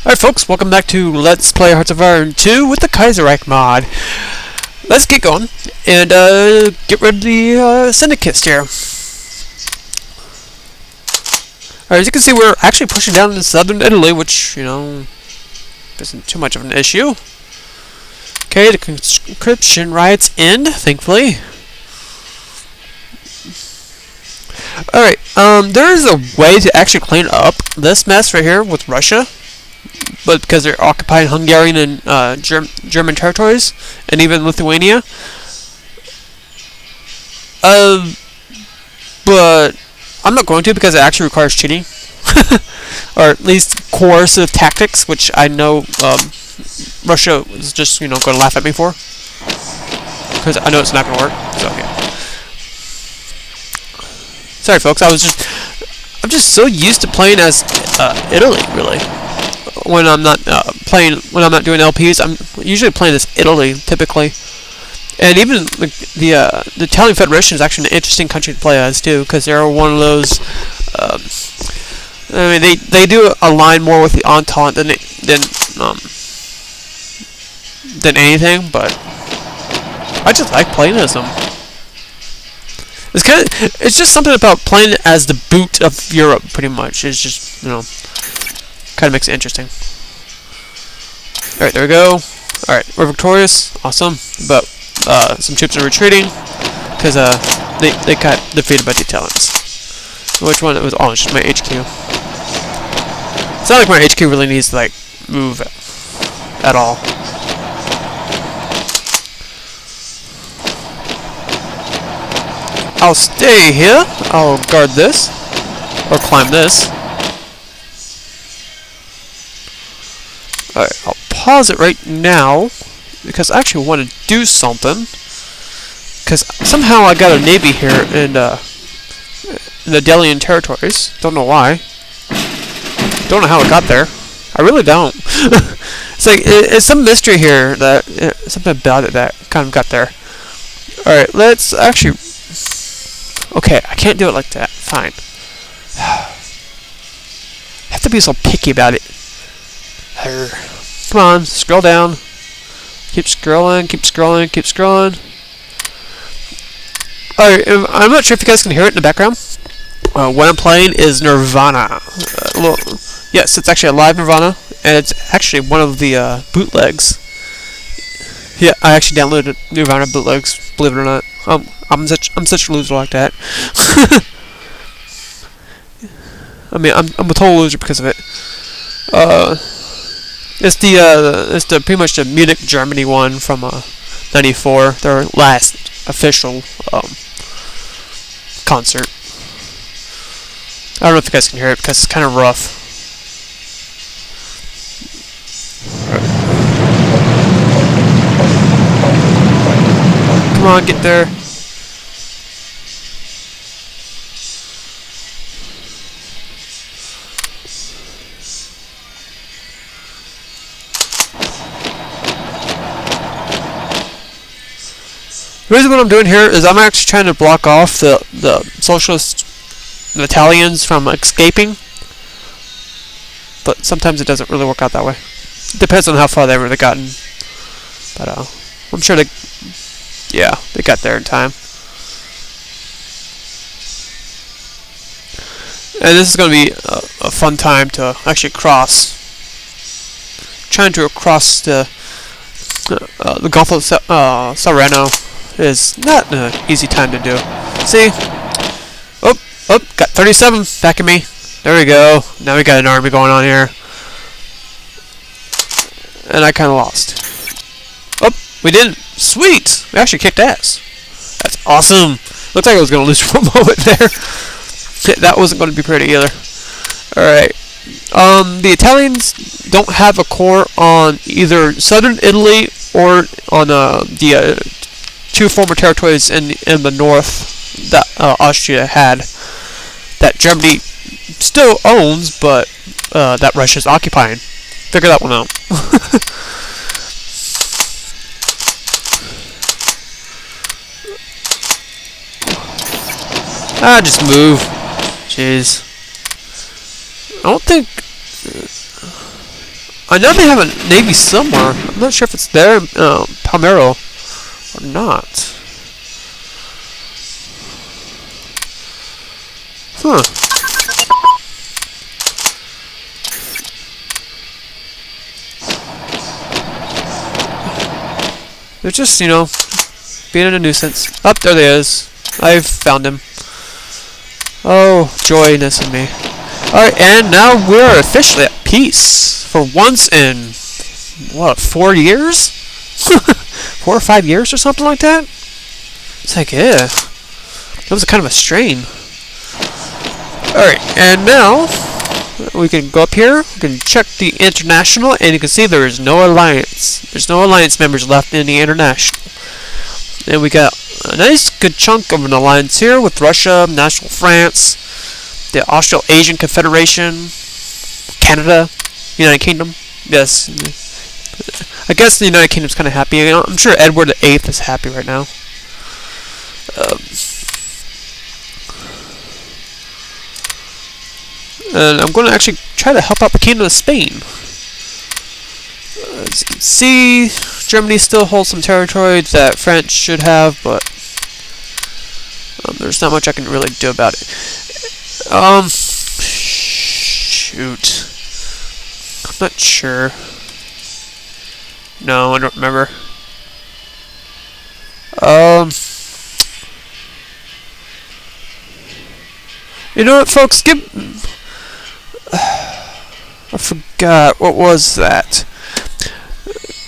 Alright folks, welcome back to Let's Play Hearts of Iron 2 with the Kaiserreich mod. Let's get going and get rid of the Syndicist here. Alright, as you can see, we're actually pushing down into southern Italy, which, you know, isn't too much of an issue. Okay, the conscription riots end, thankfully. Alright, there is a way to actually clean up this mess right here with Russia. But because they're occupying Hungarian and German territories, and even Lithuania. But I'm not going to because it actually requires cheating, or at least coercive tactics, which I know Russia is just going to laugh at me for, because I know it's not going to work. So yeah. Sorry, folks. I'm just so used to playing as Italy, really. When I'm not doing LPs, I'm usually playing as Italy typically, and even the Italian Federation is actually an interesting country to play as too, because they're one of those. I mean, they do align more with the Entente than anything, but I just like playing as them. It's just something about playing as the boot of Europe, pretty much. It's just kind of makes it interesting. Alright, there we go. Alright, we're victorious. Awesome. But some troops are retreating because they got defeated by the Italians. Which one? It was it's just my HQ. It's not like my HQ really needs to like move at all. I'll stay here. I'll guard this or climb this. Alright, I'll pause it right now because I actually want to do something. Because somehow I got a navy here in the Delian territories. Don't know why. Don't know how it got there. I really don't. It's like it's some mystery here that something about it that kind of got there. Alright, let's actually. Okay, I can't do it like that. Fine. I have to be so picky about it. Come on, scroll down. Keep scrolling, keep scrolling, keep scrolling. Alright, I'm not sure if you guys can hear it in the background. What I'm playing is Nirvana. Yes, it's actually a live Nirvana, and it's actually one of the bootlegs. Yeah, I actually downloaded Nirvana bootlegs, believe it or not. I'm such a loser like that. I mean, I'm a total loser because of it. It's the pretty much the Munich, Germany one from '94, their last official concert. I don't know if you guys can hear it because it's kind of rough. Come on, get there. The reason what I'm doing here is I'm actually trying to block off the socialist Italians from escaping, but sometimes it doesn't really work out that way. It depends on how far they've really gotten, but I'm sure they got there in time. And this is going to be a fun time to actually cross. Trying to cross the Gulf of Sareno is not an easy time to do. See? Oh, got 37 back at me. There we go. Now we got an army going on here. And I kind of lost. Oh, we didn't. Sweet! We actually kicked ass. That's awesome. Looks like I was going to lose for a moment there. That wasn't going to be pretty either. Alright. The Italians don't have a core on either southern Italy or on the two former territories in the north that Austria had, that Germany still owns, but that Russia's occupying. Figure that one out. Just move. Jeez. I don't think I know they have a navy somewhere. I'm not sure if it's there in Palmero or not. Huh. They're just, you know, being a nuisance. Oh, there they is. I've found him. Oh, joyness in me. Alright, and now we're officially at peace. For once in, what, 4 years? 4 or 5 years or something like that? It's like, yeah. That was kind of a strain. Alright, and now we can go up here, we can check the international, and you can see there is no alliance. There's no alliance members left in the international. And we got a nice good chunk of an alliance here with Russia, National France, the Austro-Hungarian Confederation, Canada, United Kingdom. Yes. I guess the United Kingdom's kind of happy. You know, I'm sure Edward VIII is happy right now. And I'm going to actually try to help out the Kingdom of Spain. As you can see, Germany still holds some territory that France should have, but there's not much I can really do about it. Shoot. I'm not sure. No, I don't remember. You know what, folks? I forgot. What was that?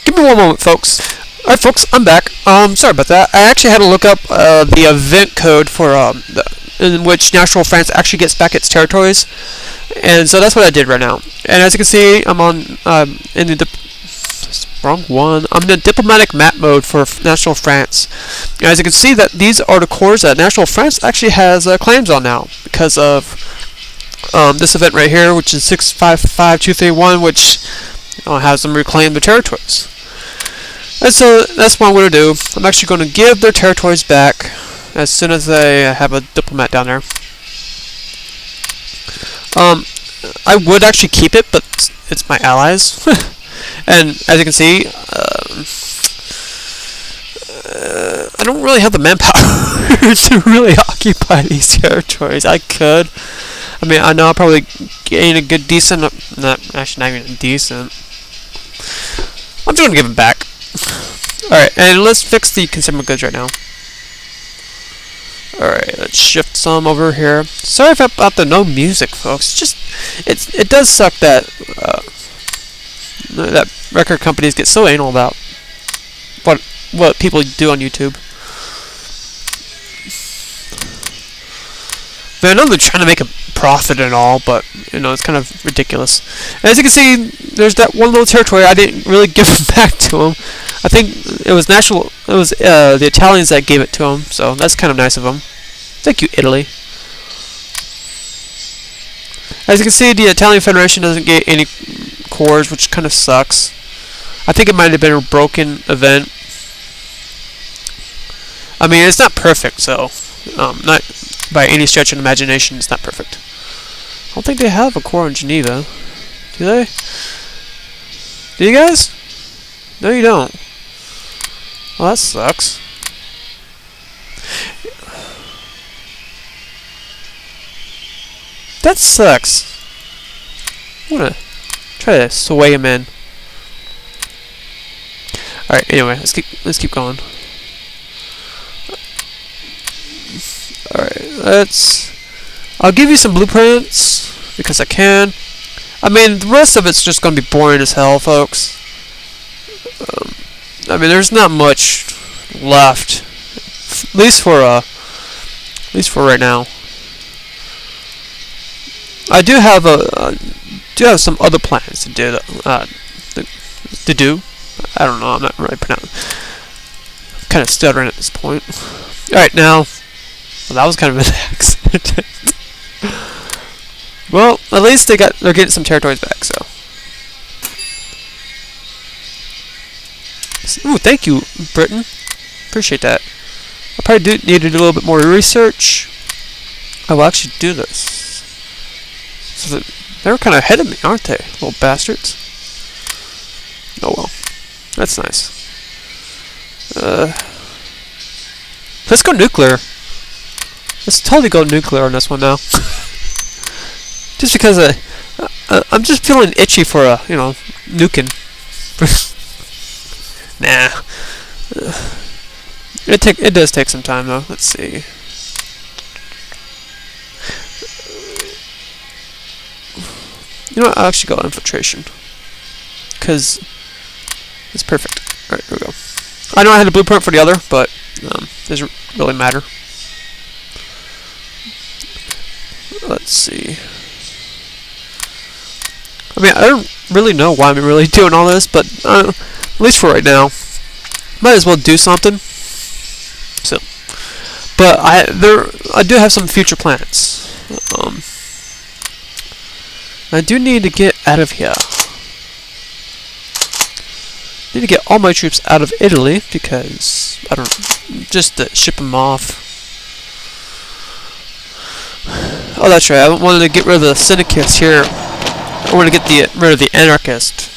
Give me one moment, folks. Alright, folks, I'm back. Sorry about that. I actually had to look up the event code for in which National France actually gets back its territories, and so that's what I did right now. And as you can see, I'm on in the wrong one. I'm in the diplomatic map mode for National France. And as you can see, that these are the cores that National France actually has claims on now because of this event right here, which is 655231, which has them reclaim the territories. And so that's what I'm going to do. I'm actually going to give their territories back as soon as I have a diplomat down there. I would actually keep it, but it's my allies. And as you can see, I don't really have the manpower to really occupy these territories. I could. I mean, I know I'll probably gain a good decent, not even decent. I'm just going to give them back. Alright, and let's fix the consumer goods right now. Alright, let's shift some over here. Sorry about the no music, folks. It does suck that that record companies get so anal about what people do on YouTube. I know they're trying to make a profit and all, but you know, it's kind of ridiculous. And as you can see, there's that one little territory I didn't really give back to them. I think it was the Italians that gave it to them, so that's kind of nice of them. Thank you, Italy. As you can see, the Italian Federation doesn't get any cores, which kind of sucks. I think it might have been a broken event. I mean, it's not perfect, so not by any stretch of imagination, it's not perfect. I don't think they have a core in Geneva. Do they? Do you guys? No, you don't. Well, that sucks. That sucks. I'm gonna try to sway him in. Alright, anyway, let's keep going. Alright, I'll give you some blueprints because I can. I mean, the rest of it's just gonna be boring as hell, folks. I mean, there's not much left, at least for right now. I do have some other plans to do. I don't know. I'm not really pronouncing. I'm kind of stuttering at this point. All right, now. Well, that was kind of an accident. Well, at least they're getting some territories back. So. Ooh, thank you, Britain. Appreciate that. I probably need to do a little bit more research. I will actually do this. So they're kind of ahead of me, aren't they, little bastards? That's nice. Let's go nuclear. Let's totally go nuclear on this one now. Just because I'm just feeling itchy for a, nuking. Nah. It does take some time though. Let's see. You know what? I'll actually go infiltration. Because it's perfect. Alright, here we go. I know I had a blueprint for the other, but doesn't really matter. Let's see. I mean, I don't really know why I'm really doing all this, but at least for right now, might as well do something. So, but I do have some future plans. I do need to get out of here. Need to get all my troops out of Italy because just to ship them off. Oh, that's right. I wanted to get rid of the syndicats here. I want to get rid of the anarchists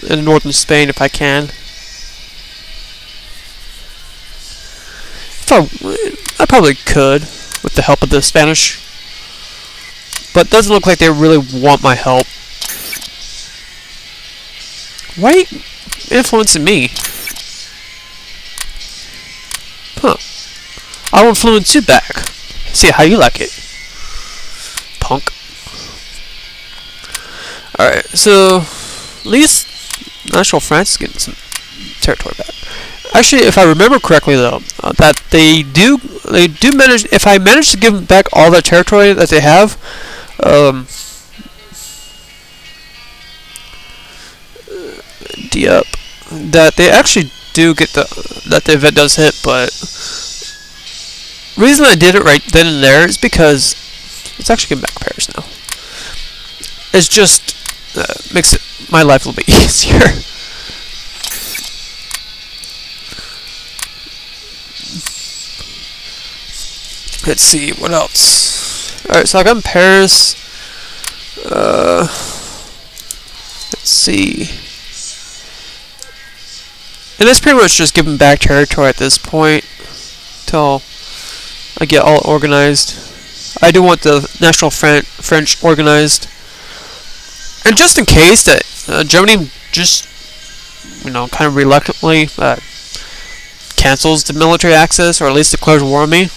in northern Spain if I can. I probably could with the help of the Spanish, but it doesn't look like they really want my help. Why are you influencing me? Huh. I'll influence you back. See how you like it, punk. Alright, so at least National France is getting some territory back. Actually, if I remember correctly though, that they do manage, if I manage to give them back all that territory that they have, that they actually do get that the event does hit, but the reason I did it right then and there is because it's actually getting back Paris now. It's just makes my life a little bit easier. Let's see what else. All right, so I got in Paris. Let's see. And it's pretty much just giving back territory at this point till I get all organized. I do want the National French organized, and just in case that Germany just, kind of reluctantly cancels the military access, or at least declares war on me,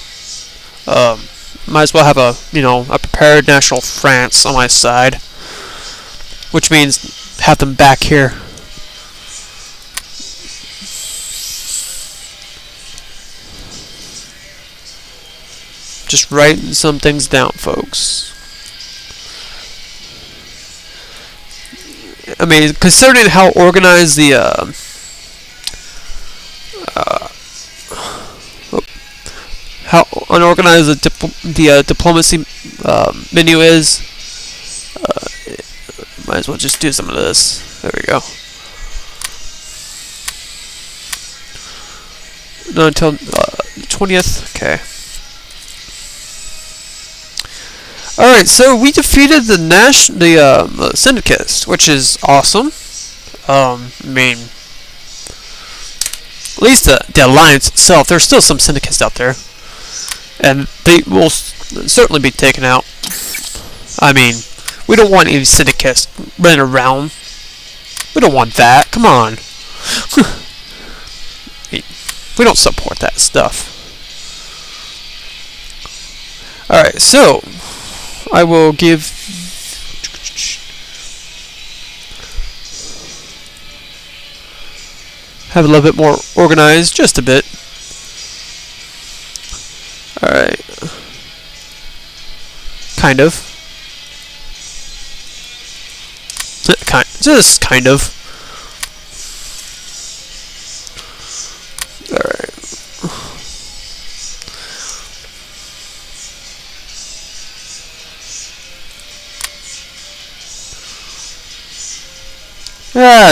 might as well have a prepared National France on my side, which means have them back here. Just writing some things down, folks. I mean, considering how organized the how unorganized the diplomacy menu is, might as well just do some of this. There we go. Not until 20th. Okay. Alright, so we defeated the Syndicus, which is awesome. I mean, at least the Alliance itself, there's still some Syndicus out there, and they will certainly be taken out. I mean, we don't want any Syndicus running around. We don't want that. Come on. We don't support that stuff. Alright, so I will give have a little bit more organized, just a bit. Alright. Kind of. Just kind of. Alright.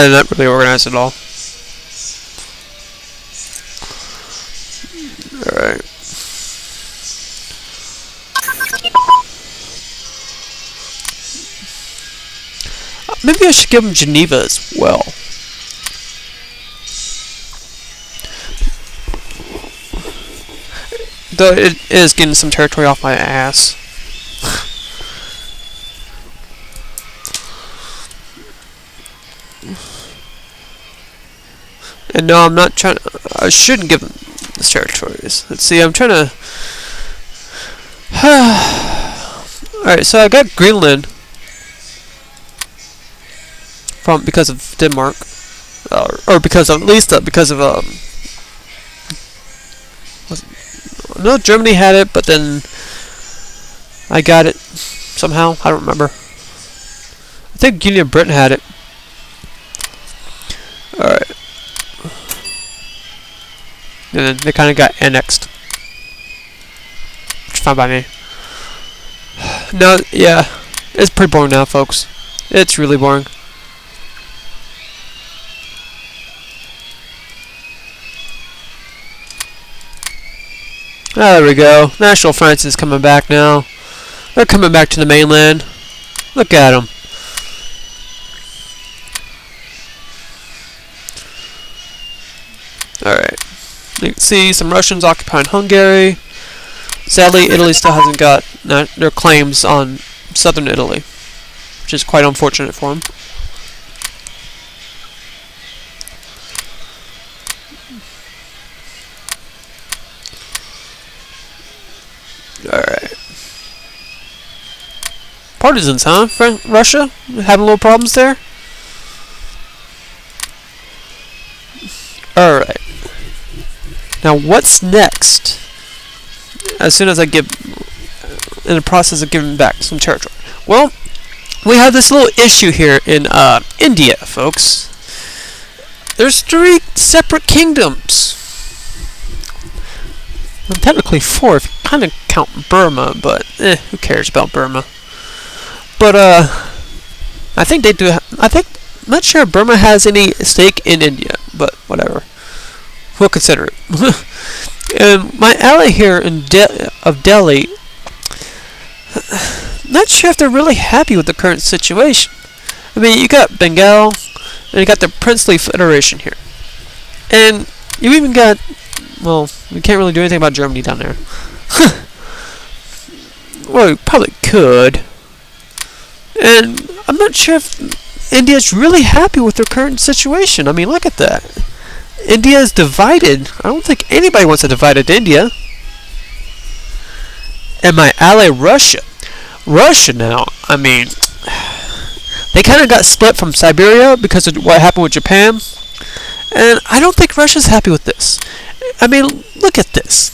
Not really organized at all. Alright. Maybe I should give him Geneva as well. So it is getting some territory off my ass. And no, I'm not trying to, I shouldn't give them these territories. Let's see, I'm trying to... Alright, so I got Greenland because of Denmark. Or because of, at least because of, no, Germany had it, but then I got it somehow. I don't remember. I think Union of Britain had it. Alright. And then they kind of got annexed. Which is fine by me. No, yeah. It's pretty boring now, folks. It's really boring. Oh, there we go. National France is coming back now. They're coming back to the mainland. Look at them. Alright. You can see some Russians occupying Hungary. Sadly, Italy still hasn't got their claims on southern Italy, which is quite unfortunate for them. Alright. Partisans, huh? Russia? Having little problems there? Alright. Now, what's next? As soon as I give... in the process of giving back some territory. Well, we have this little issue here in India, folks. There's 3 separate kingdoms. Well, technically 4 if you kind of count Burma, but who cares about Burma? But I think they do. I'm not sure if Burma has any stake in India, but whatever. We'll consider it. And my ally here in of Delhi, not sure if they're really happy with the current situation. I mean, you got Bengal, and you got the Princely Federation here, and you even got, well, we can't really do anything about Germany down there. Well, we probably could. And I'm not sure if India's really happy with their current situation. I mean, look at that. India is divided. I don't think anybody wants a divided India. And my ally Russia. Russia now, I mean, they kind of got split from Siberia because of what happened with Japan. And I don't think Russia's happy with this. I mean, look at this.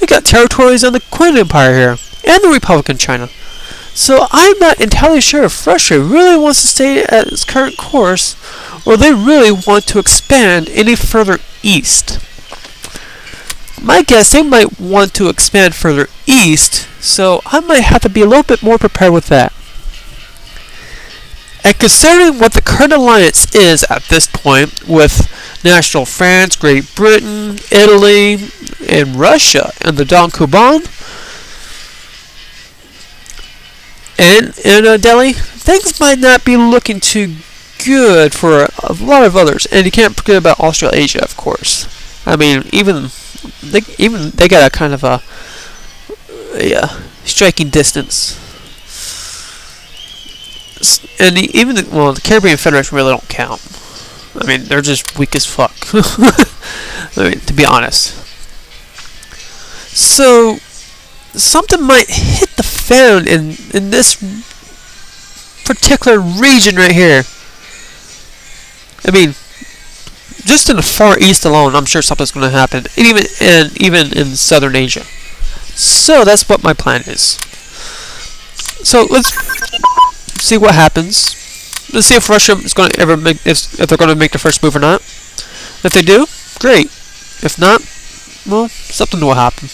We got territories on the Qin Empire here, and the Republic of China. So I'm not entirely sure if Russia really wants to stay at its current course, or they really want to expand any further east. My guess, they might want to expand further east, so I might have to be a little bit more prepared with that. And considering what the current alliance is at this point, with National France, Great Britain, Italy, and Russia, and the Don Kuban, and in Delhi, things might not be looking too good for a lot of others. And you can't forget about Australasia, of course. I mean, even they got a kind of a striking distance. And even the Caribbean Federation really don't count. I mean, they're just weak as fuck. I mean, to be honest. So something might hit the fan in this particular region right here. I mean, just in the Far East alone, I'm sure something's going to happen, and even in Southern Asia. So that's what my plan is. So let's see what happens. Let's see if Russia is going to ever make if they're going to make the first move or not. If they do, great. If not, well, something will happen.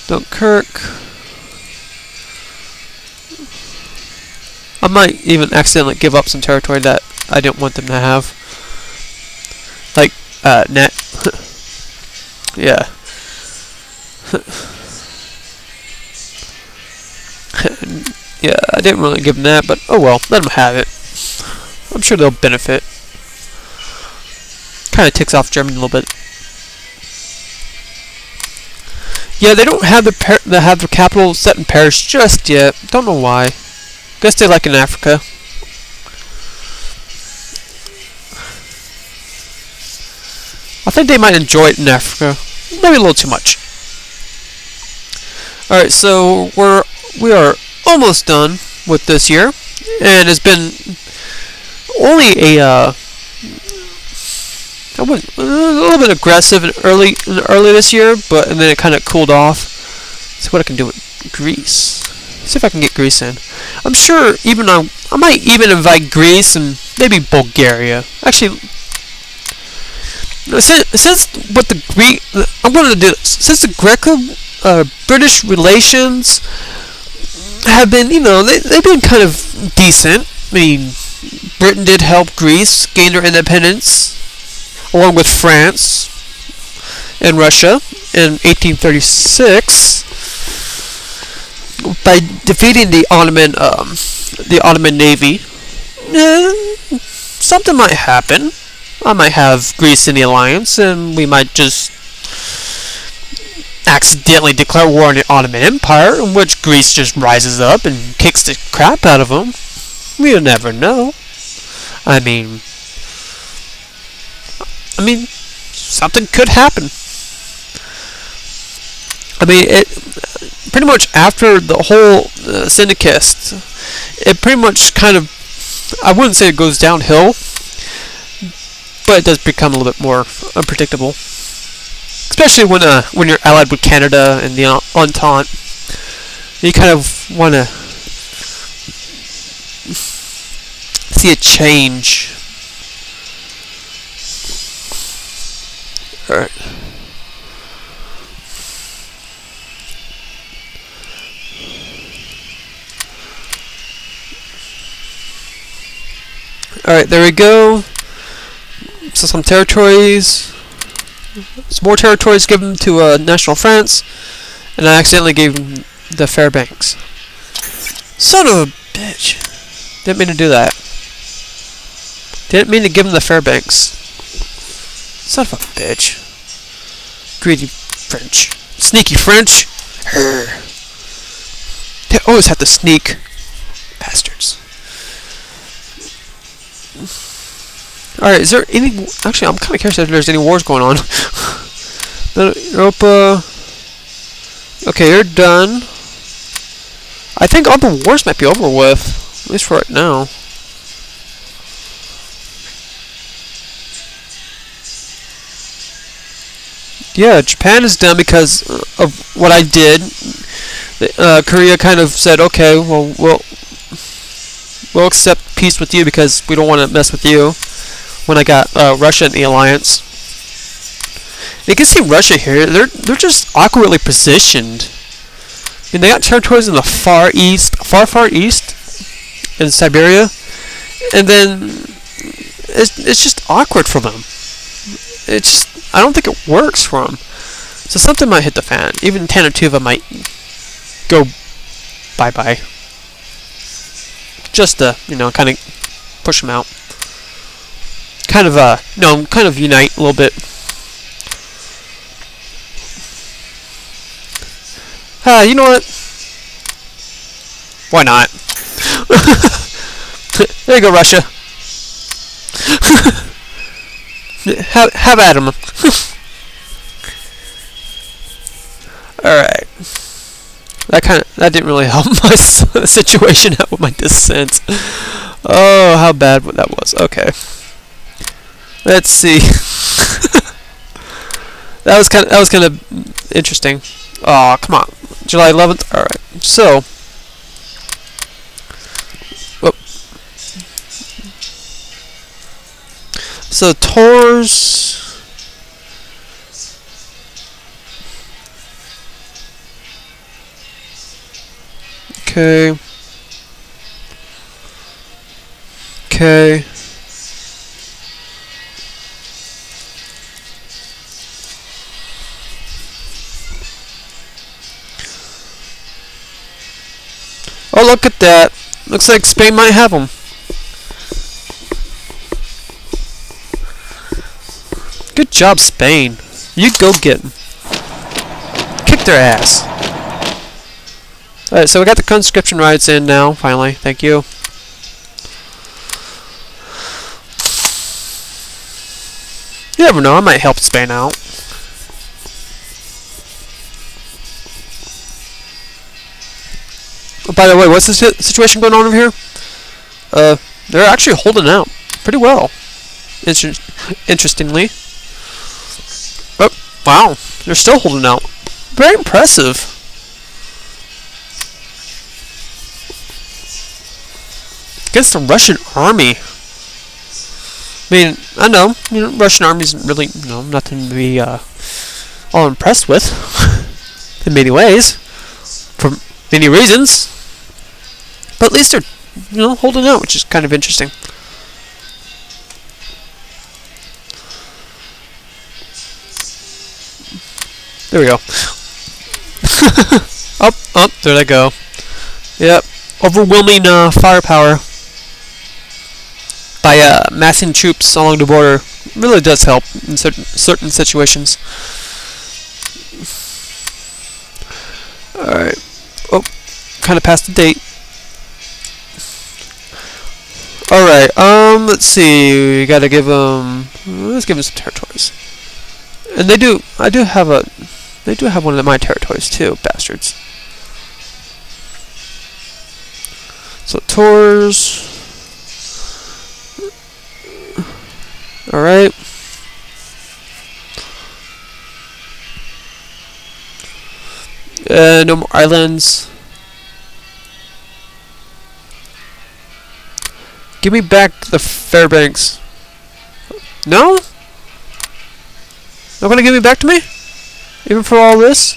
Dunkirk. I might even accidentally give up some territory that I didn't want them to have. Like, net. Yeah. Yeah, I didn't really give them that, but oh well, let them have it. I'm sure they'll benefit. Kind of ticks off Germany a little bit. Yeah, they don't have the capital set in Paris just yet. Don't know why. Guess they like in Africa. I think they might enjoy it in Africa. Maybe a little too much. Alright, so we are almost done with this year. And it's been only a little bit aggressive early this year, and then it kind of cooled off. See what I can do with Greece. See if I can get Greece in. I'm sure I might even invite Greece and maybe Bulgaria. Actually, since what I'm going to do this. Since the Greco-British relations have been, they've been kind of decent. I mean, Britain did help Greece gain their independence, along with France and Russia in 1836 by defeating the Ottoman Navy. Something might happen. I might have Greece in the alliance, and we might just accidentally declare war on the Ottoman Empire, in which Greece just rises up and kicks the crap out of them. We'll never know. I mean, something could happen. I mean, it pretty much after the whole syndicate, it pretty much kind of, I wouldn't say it goes downhill, but it does become a little bit more unpredictable. Especially when you're allied with Canada and the Entente, you kind of want to see a change. Alright. Alright, there we go. So some territories. Some more territories given to National France. And I accidentally gave him the Fairbanks. Son of a bitch. Didn't mean to do that. Didn't mean to give him the Fairbanks. Son of a bitch. Greedy French. Sneaky French. They always have to sneak. Bastards. Alright, is there any... Actually, I'm kind of curious if there's any wars going on. Europa... Okay, you're done. I think all the wars might be over with. At least for right now. Yeah, Japan is done because of what I did. Korea kind of said, okay, well, we'll accept peace with you because we don't want to mess with you. When I got Russia in the alliance, you can see Russia here. They're just awkwardly positioned. I mean, they got territories in the far east, far east, in Siberia, and then it's just awkward for them. I don't think it works for them. So something might hit the fan. Even Tanatuva might go bye-bye. Just to, kind of push them out. Kind of unite a little bit. You know what? Why not? There you go, Russia. have at 'em. Alright. That didn't really help my situation out with my dissent. Oh, how bad that was. Okay. Let's see. that was kind of interesting. Oh, come on. July 11th. All right. So, whoop. So tours. Okay. Okay. Oh, look at that. Looks like Spain might have them. Good job, Spain. You go get them. kicked their ass. Alright, so we got the conscription riots in now, finally. Thank you. You never know, I might help Spain out. Oh, by the way, what's the situation going on over here? They're actually holding out pretty well. Interestingly. Oh, wow, they're still holding out. Very impressive. Against the Russian army. I mean, I know, Russian army isn't really, nothing to be all impressed with in many ways, for many reasons. But at least they're, holding out, which is kind of interesting. There we go. Oh, there they go. Yep, overwhelming firepower by massing troops along the border really does help in certain situations. Alright. Oh, kind of past the date. Alright, let's see. We gotta give them... Let's give them some territories. And they do have one of my territories too, bastards. So, Tours... Alright. No more islands. Give me back the Fairbanks. No? Not gonna give me back to me? Even for all this?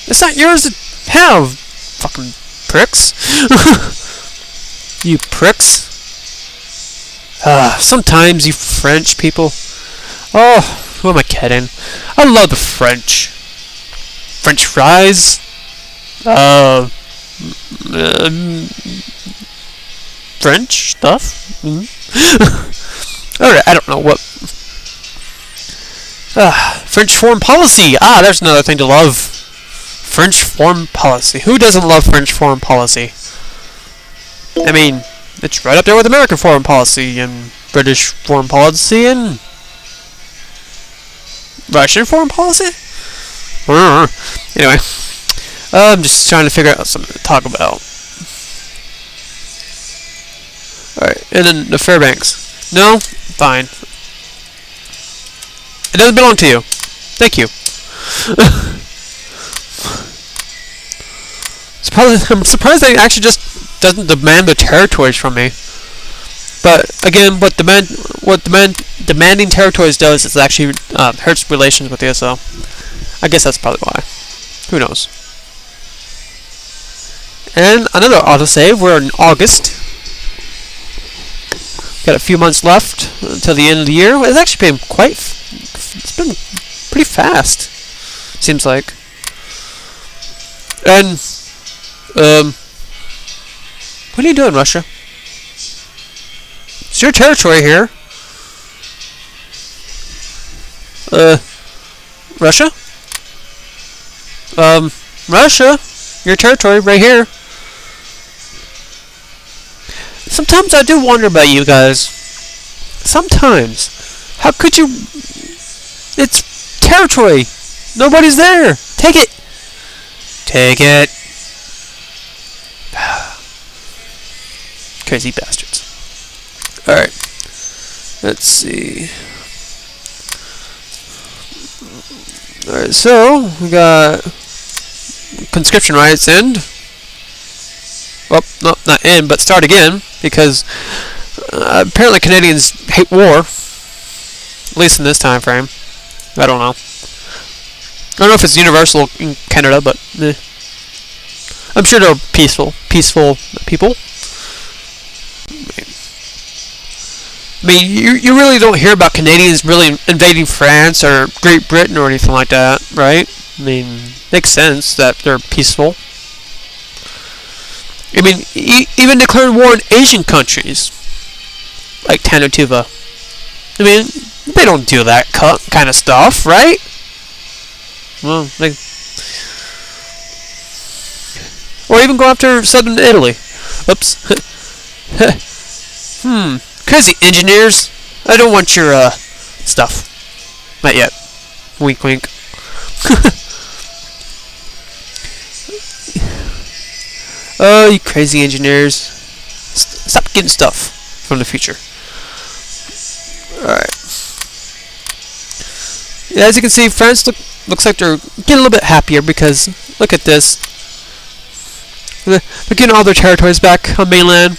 It's not yours to have, fucking pricks. You pricks. Sometimes you French people. Oh, who am I kidding? I love the French. French fries. French stuff. Alright, I don't know what. French foreign policy. There's another thing to love. French foreign policy. Who doesn't love French foreign policy? I mean, it's right up there with American foreign policy and British foreign policy and Russian foreign policy? Anyway, I'm just trying to figure out something to talk about. Alright, and then the Fairbanks. No? Fine. It doesn't belong to you. Thank you. I'm surprised they actually just doesn't demand the territories from me. But again, what demanding territories does is actually hurts relations with you. So I guess that's probably why. Who knows? And another autosave. We're in August. Got a few months left until the end of the year. It's actually been it's been pretty fast. Seems like. And what are you doing, Russia? It's your territory here. Russia? Russia? Your territory right here. Sometimes I do wonder about you guys. Sometimes. How could you... It's territory. Nobody's there. Take it. Take it. Crazy bastards. Alright. Let's see. Alright, so we got conscription riots end. Well, no, not end, but start again, because apparently Canadians hate war. At least in this time frame. I don't know. I don't know if it's universal in Canada, but I'm sure they're peaceful people. I mean, you really don't hear about Canadians really invading France or Great Britain or anything like that, right? I mean, makes sense that they're peaceful. I mean, even declaring war on Asian countries, like Tanatuva. I mean, They don't do that kind of stuff, right? Well, or even go after southern Italy. Oops. Crazy engineers. I don't want your stuff. Not yet. Wink, wink. Oh, you crazy engineers. Stop getting stuff from the future. Alright. Yeah, as you can see, France looks like they're getting a little bit happier because, look at this. They're getting all their territories back on mainland.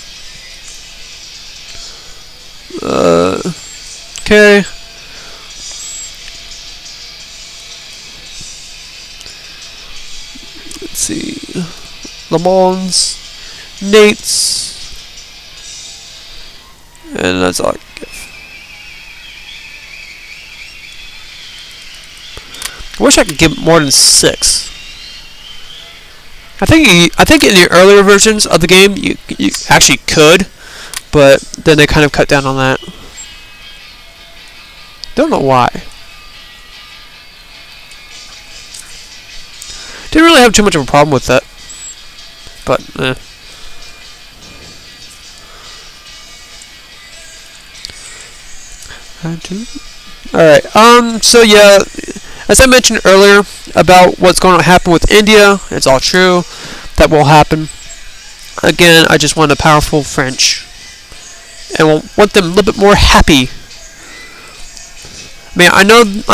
Okay. Let's see. Le Mans, Nates, and that's all I can give. I wish I could give more than 6. I think in the earlier versions of the game you actually could, but then they kind of cut down on that. Don't know why. Didn't really have too much of a problem with that, but Alright, so yeah, as I mentioned earlier about what's going to happen with India, it's all true. That will happen. Again, I just want a powerful French. And want them a little bit more happy. I mean, I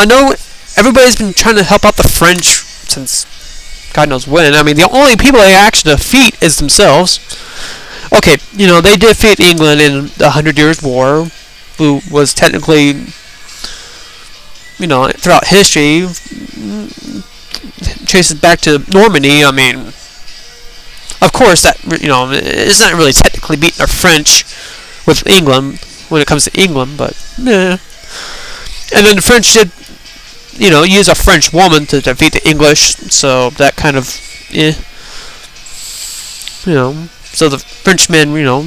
know everybody's been trying to help out the French since God knows when. I mean, the only people they actually defeat is themselves. Okay, you know, they defeat England in the 100 Years' War, who was technically, you know, throughout history, traces back to Normandy. I mean, of course, that, you know, it's not really technically beating the French with England when it comes to England, but yeah. And then the French did, you know, use a French woman to defeat the English, so that kind of, you know, so the Frenchmen, you know,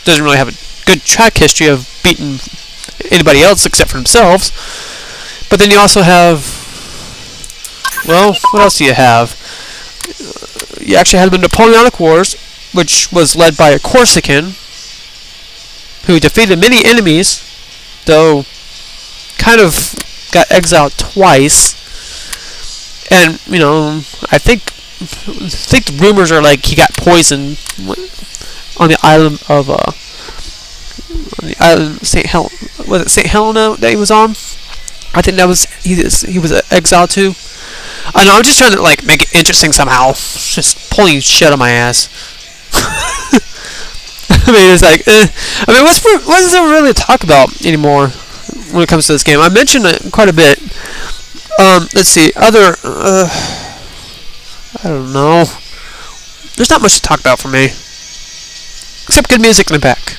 doesn't really have a good track history of beating anybody else except for themselves. But then you also have, well, what else do you have? You actually had the Napoleonic Wars, which was led by a Corsican who defeated many enemies, though kind of got exiled twice. And, you know, I think the rumors are like he got poisoned on the island of St. Helena. Was it St. Helena that he was on? I think that was he was exiled to. I know, I'm just trying to like make it interesting somehow. Just pulling shit on my ass. I mean, it's like, I mean, what is there really to talk about anymore when it comes to this game? I mentioned it quite a bit. Let's see, other, I don't know. There's not much to talk about for me, except good music in the back.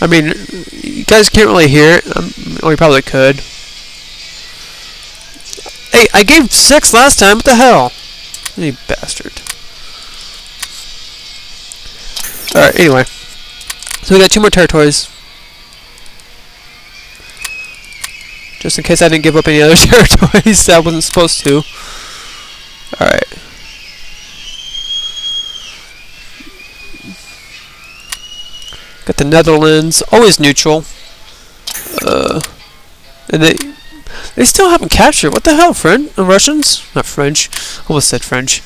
I mean, you guys can't really hear it. Or you probably could. Hey, I gave 6 last time. What the hell? You bastard. Alright, anyway. So we got 2 more territories. Just in case I didn't give up any other territories that I wasn't supposed to. Alright. Got the Netherlands, always neutral. And they still haven't captured. What the hell, Russians? Not French. Almost said French.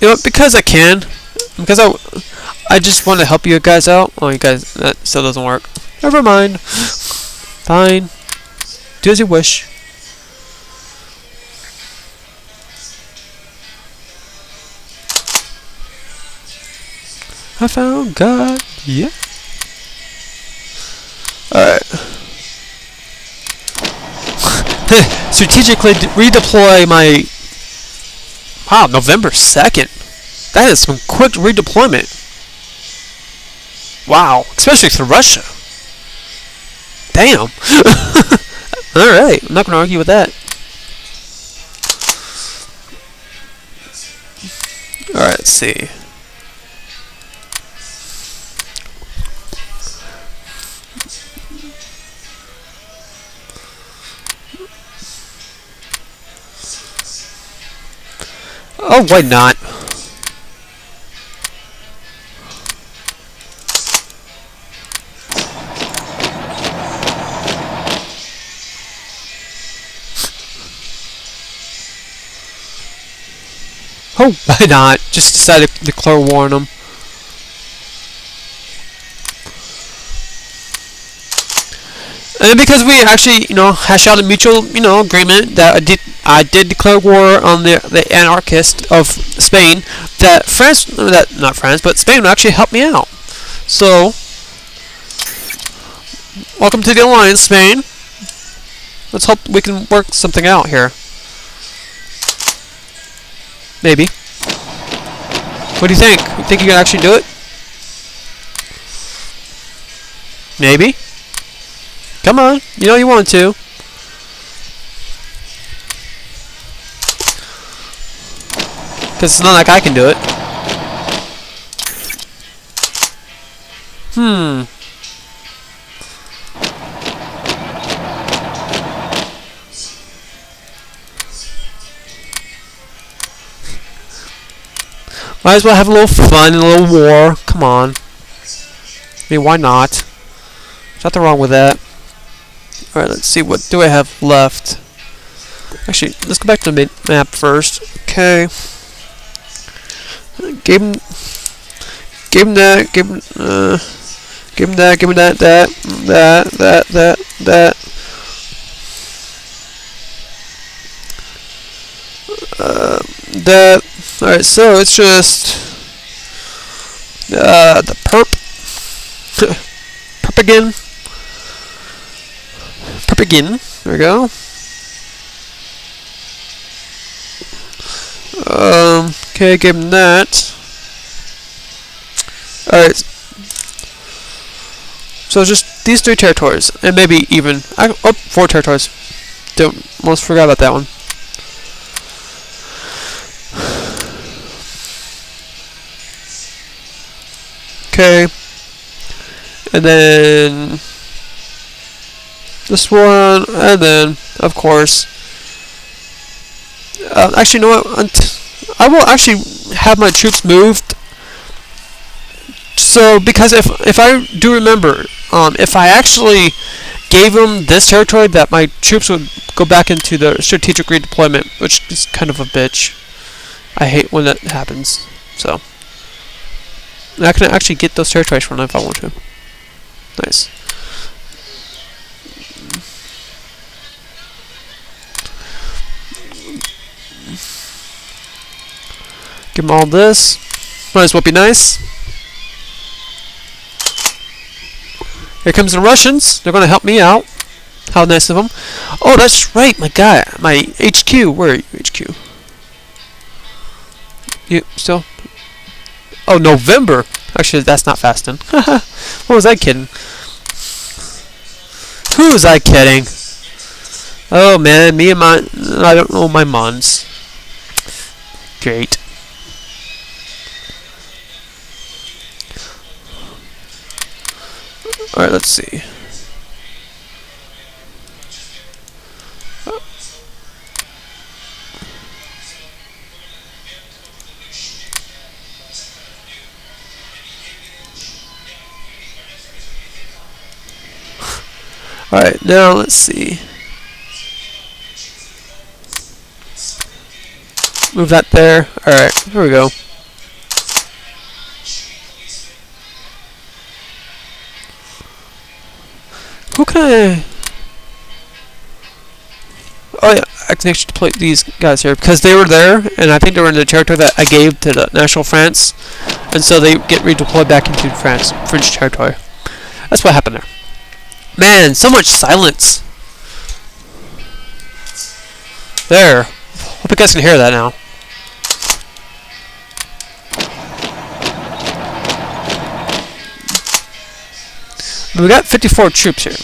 You know, because I can. Because I just want to help you guys out. Oh, you guys, that still doesn't work. Never mind. Fine. Do as you wish. I found God. Yeah. Alright. Strategically redeploy my... Wow, November 2nd. That is some quick redeployment. Wow. Especially to Russia. Damn. Alright. I'm not going to argue with that. see. Oh, why not? Oh, why not? Just decided to declare war on them. And because we actually, hashed out a mutual, agreement that I did declare war on the anarchists of Spain, that not France, but Spain would actually help me out. So, welcome to the alliance, Spain. Let's hope we can work something out here. Maybe. What do you think? You think you can actually do it? Maybe. Come on, you know you want to. Because it's not like I can do it. Might as well have a little fun and a little war. Come on. I mean, why not? There's nothing wrong with that. Alright, let's see, what do I have left? Actually, let's go back to the map first. Okay. Give him that, give him that. Alright, so it's just the perp again. There we go. Okay, give him that. Alright. So it's just these 3 territories, and maybe even 4 territories. Almost forgot about that one. Okay. And then this one, and then, of course, actually, you know what? I will actually have my troops moved. So, because if I do remember, if I actually gave them this territory, that my troops would go back into the strategic redeployment, which is kind of a bitch. I hate when that happens. So, I can actually get those territories from them if I want to. Nice. Give them all this. Might as well be nice. Here comes the Russians. They're going to help me out. How nice of them. Oh, that's right. My guy. My HQ. Where are you, HQ? You still? Oh, November. Actually, that's not fast then. What was I kidding? Who was I kidding? Oh, man. Me and my... I don't know my mons. Great. Alright, let's see. Alright, now let's see. Move that there. Alright, here we go. Who can I... Oh yeah, I can actually deploy these guys here because they were there, and I think they were in the territory that I gave to the National France, and so they get redeployed back into French territory. That's what happened there. Man, so much silence. There. Hope you guys can hear that now. We got 54 troops here.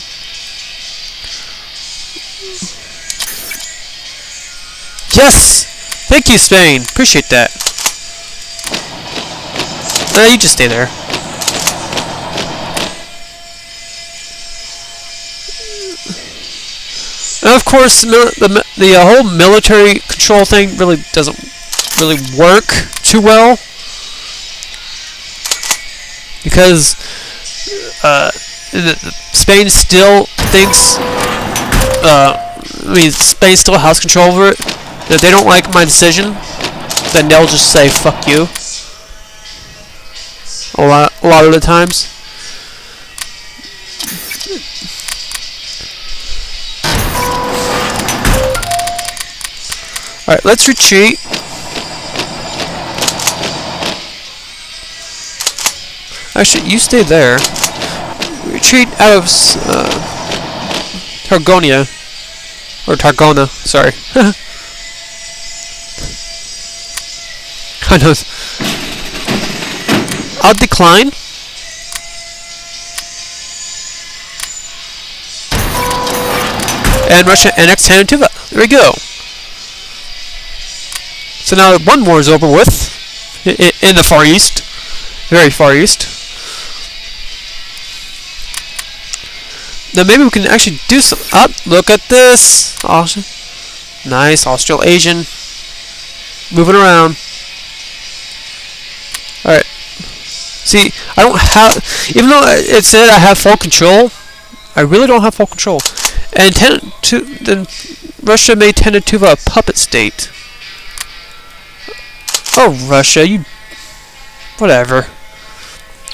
Yes! Thank you, Spain. Appreciate that. You just stay there. And of course, the whole military control thing really doesn't really work too well, because Spain still thinks, Spain still has control over it. If they don't like my decision, then they'll just say "fuck you." A lot of the times. Alright, let's retreat. Actually, you stay there. Retreat out of Targonia. Or Targona, sorry. I know. I'll decline. And Russia annexed Tanatuva. There we go. So now that one war is over with, in the Far East, very Far East, then maybe we can actually do some. Look at this! Awesome. Nice, Australasian. Moving around. Alright. See, I don't have, even though it said I have full control, I really don't have full control. And then Russia made Tanatuva a puppet state. Oh, Russia, you... Whatever.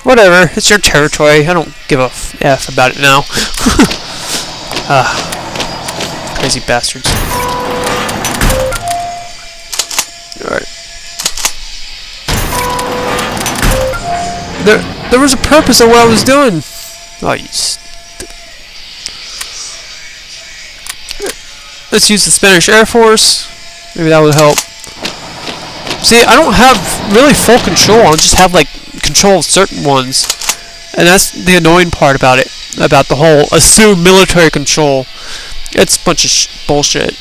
Whatever, it's your territory. I don't give a F about it now. Crazy bastards. Alright. There was a purpose of what I was doing. Oh, you Let's use the Spanish Air Force. Maybe that would help. See, I don't have really full control. I just have, like, control of certain ones. And that's the annoying part about it. About the whole assumed military control. It's a bunch of bullshit.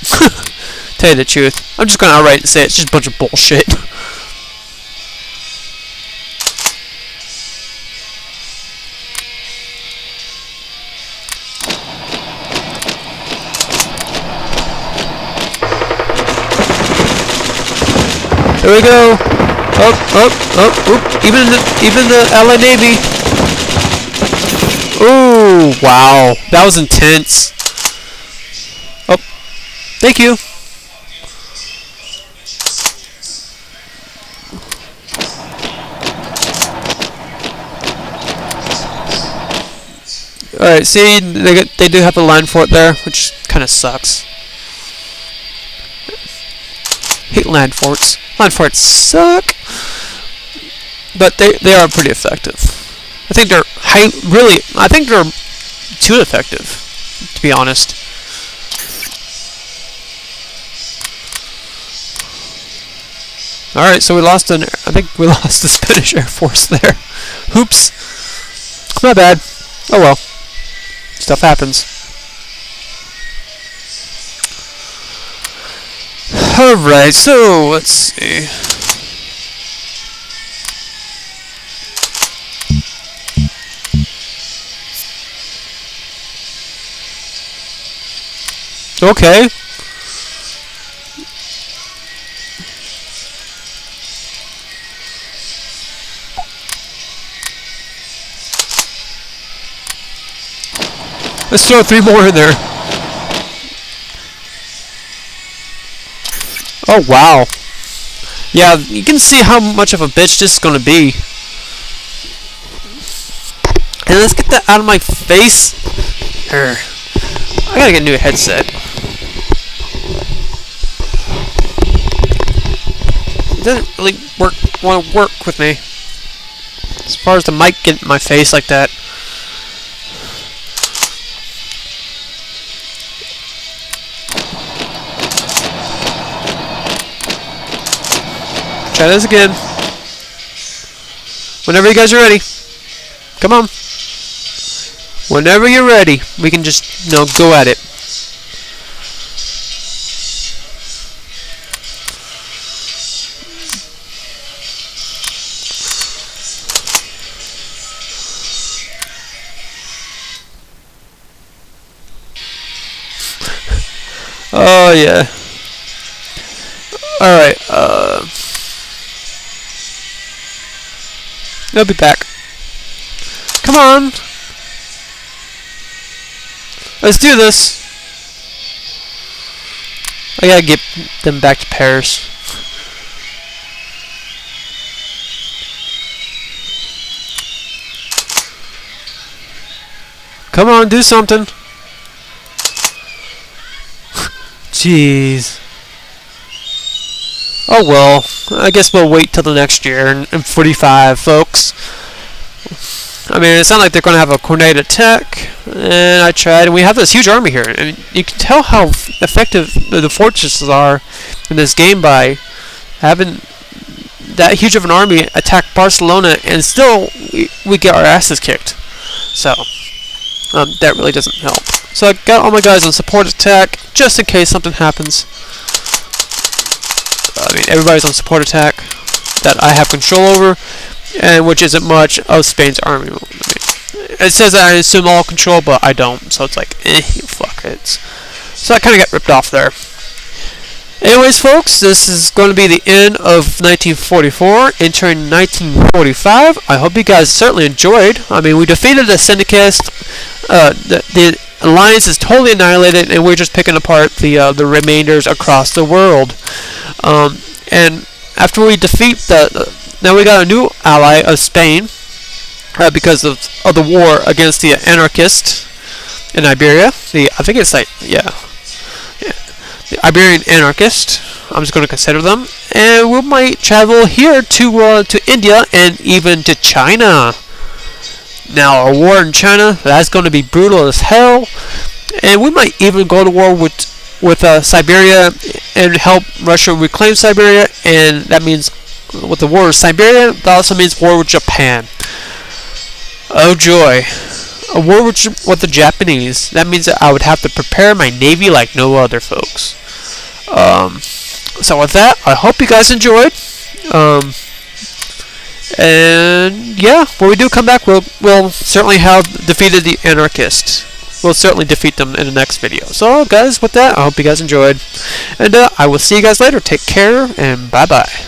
Tell you the truth. I'm just gonna outright say it's just a bunch of bullshit. There we go. Oop. Even the Allied Navy. Ooh, wow. That was intense. Oh, thank you. Alright, see, they do have a line fort there, which kind of sucks. Hate land forts. Land forts suck, but they are pretty effective. I think they're I think they're too effective, to be honest. Alright, so we lost I think we lost the Spanish Air Force there. Oops. My bad. Oh well. Stuff happens. Alright, so let's see. Okay. Let's throw 3 more in there. Oh, wow. Yeah, you can see how much of a bitch this is gonna be. And let's get that out of my face. I gotta get a new headset. It doesn't really want to work with me. As far as the mic getting in my face like that. Try this again. Whenever you guys are ready. Come on. Whenever you're ready, we can just, go at it. Oh yeah. Alright, I'll be back. Come on! Let's do this! I gotta get them back to Paris. Come on, do something! Jeez. Oh well, I guess we'll wait till the next year in 45, folks. I mean, it's not like they're going to have a coordinated attack, and I tried, and we have this huge army here, and you can tell how effective the fortresses are in this game by having that huge of an army attack Barcelona, and still we get our asses kicked. So, that really doesn't help. So I got all my guys on support attack, just in case something happens. I mean, everybody's on support attack that I have control over, and which isn't much of Spain's army. I mean, it says that I assume all control, but I don't, so it's like, fuck it. So I kind of got ripped off there. Anyways, folks, this is going to be the end of 1944, entering 1945. I hope you guys certainly enjoyed. I mean, we defeated the Syndicist. The alliance is totally annihilated, and we're just picking apart the remainders across the world. And after we defeat now we got a new ally of Spain, because of the war against the anarchists in Iberia. I think it's like, yeah, the Iberian anarchists. I'm just going to consider them, and we might travel here to India and even to China. Now, a war in China, that's going to be brutal as hell, and we might even go to war with Siberia and help Russia reclaim Siberia, and that means with the war with Siberia, that also means war with Japan. Oh joy. A war with the Japanese. That means that I would have to prepare my navy like no other, folks. So with that, I hope you guys enjoyed. And yeah, when we do come back, we'll certainly have defeated the anarchists. We'll certainly defeat them in the next video. So guys, with that, I hope you guys enjoyed. And I will see you guys later. Take care, and bye-bye.